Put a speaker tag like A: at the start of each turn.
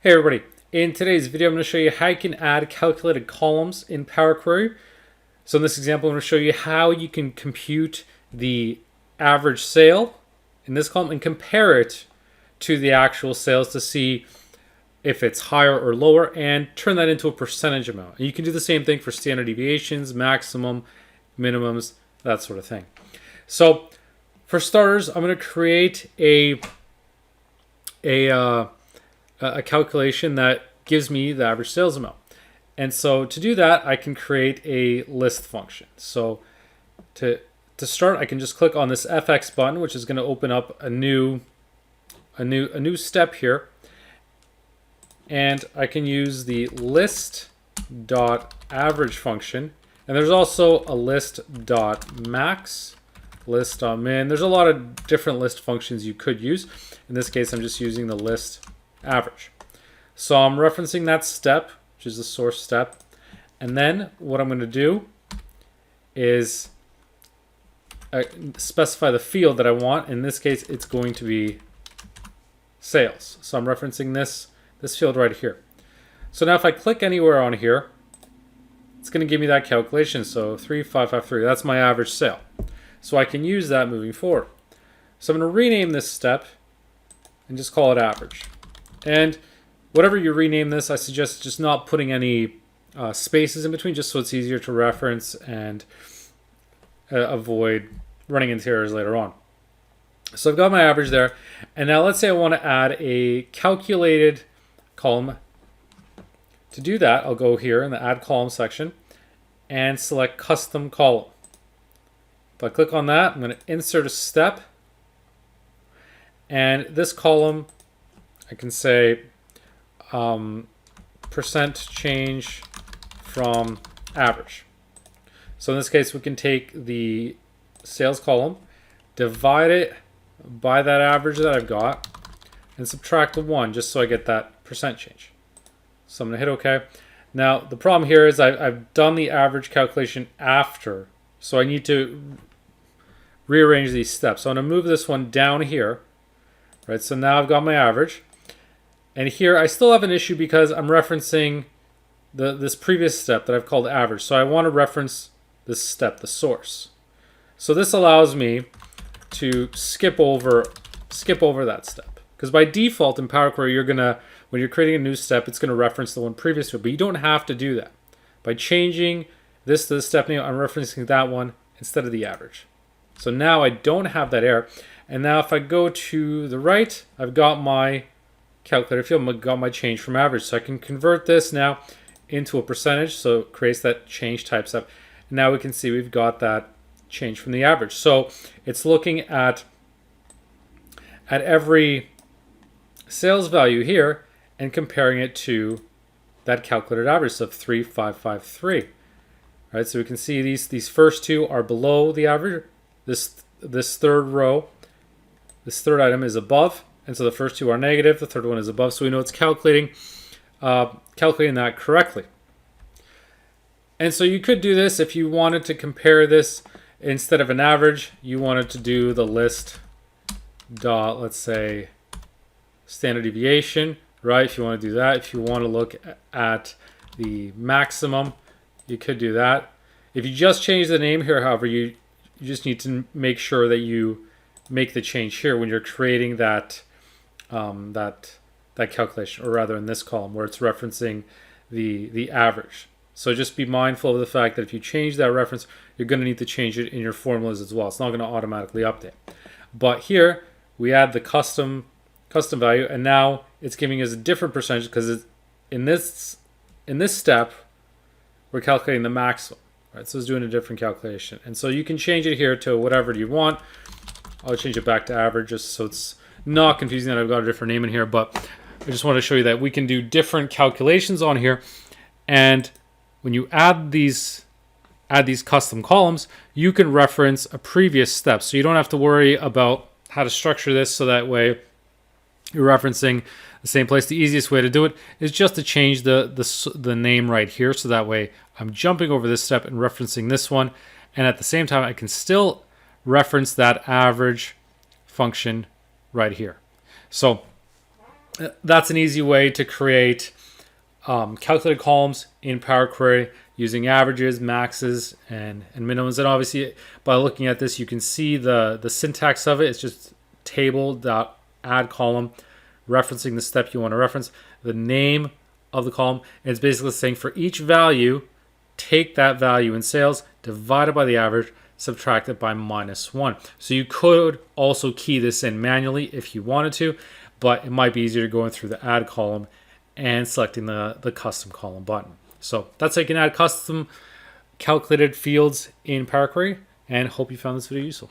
A: Hey everybody, in today's video I'm going to show you how you can add calculated columns in Power Query. So in this example I'm going to show you how you can compute the average sale in this column and compare it to the actual sales to see if it's higher or lower and turn that into a percentage amount. And you can do the same thing for standard deviations, maximum, minimums, that sort of thing. So for starters, I'm going to create a calculation that gives me the average sales amount. And so to do that, I can create a list function. So to start, I can just click on this FX button, which is going to open up a new step here. And I can use the list.average function. And there's also a list.max, list.min. There's a lot of different list functions you could use. In this case, I'm just using the list average. So I'm referencing that step, which is the source step. And then what I'm going to do is specify the field that I want. In this case, it's going to be sales. So I'm referencing this field right here. So now if I click anywhere on here, it's going to give me that calculation. So 3553, that's my average sale. So I can use that moving forward. So I'm going to rename this step and just call it average. And whatever you rename this, I suggest just not putting any spaces in between, just so it's easier to reference and avoid running into errors later on. So I've got my average there. And now let's say I want to add a calculated column. To do that, I'll go here in the Add Column section and select Custom Column. If I click on that, I'm going to insert a step. And this column, I can say percent change from average. So in this case, we can take the sales column, divide it by that average that I've got, and subtract the 1 just so I get that percent change. So I'm going to hit OK. Now, the problem here is I've done the average calculation after, so I need to rearrange these steps. So I'm going to move this one down here. Right, so now I've got my average. And here I still have an issue because I'm referencing this previous step that I've called average. So I want to reference this step, the source. So this allows me to skip over that step. Because by default in Power Query, when you're creating a new step, it's going to reference the one previous to it. But you don't have to do that. By changing this to the step name, I'm referencing that one instead of the average. So now I don't have that error. And now if I go to the right, I've got my calculator field, I've got my change from average. So I can convert this now into a percentage. So it creates that change type step. Now we can see we've got that change from the average. So it's looking at every sales value here and comparing it to that calculated average of 3553. All right, so we can see these first two are below the average. This third row, this third item is above, and so the first two are negative. The third one is above, so we know it's calculating that correctly. And so you could do this if you wanted to compare this instead of an average. You wanted to do the list dot, let's say, standard deviation, right? If you want to do that, if you want to look at the maximum, you could do that. If you just change the name here, however, you just need to make sure that you make the change here when you're creating that calculation, or rather in this column where it's referencing the average. So just be mindful of the fact that if you change that reference, you're going to need to change it in your formulas as well. It's not going to automatically update. But here we add the custom value, and now it's giving us a different percentage because in this step we're calculating the maximum. Right, so it's doing a different calculation. And so you can change it here to whatever you want. I'll change it back to average just so it's not confusing that I've got a different name in here, but I just want to show you that we can do different calculations on here. And when you add these custom columns, you can reference a previous step. So you don't have to worry about how to structure this so that way you're referencing the same place. The easiest way to do it is just to change the name right here. So that way I'm jumping over this step and referencing this one. And at the same time, I can still reference that average function right here. So That's an easy way to create calculated columns in Power Query using averages, maxes, and minimums. And obviously, by looking at this, you can see the syntax of it. It's just table.add column, referencing the step you want to reference, the name of the column. And it's basically saying for each value, take that value in sales, divide it by the average, subtract it by -1. So you could also key this in manually if you wanted to, but it might be easier going through the add column and selecting the custom column button. So that's how you can add custom calculated fields in Power Query, and hope you found this video useful.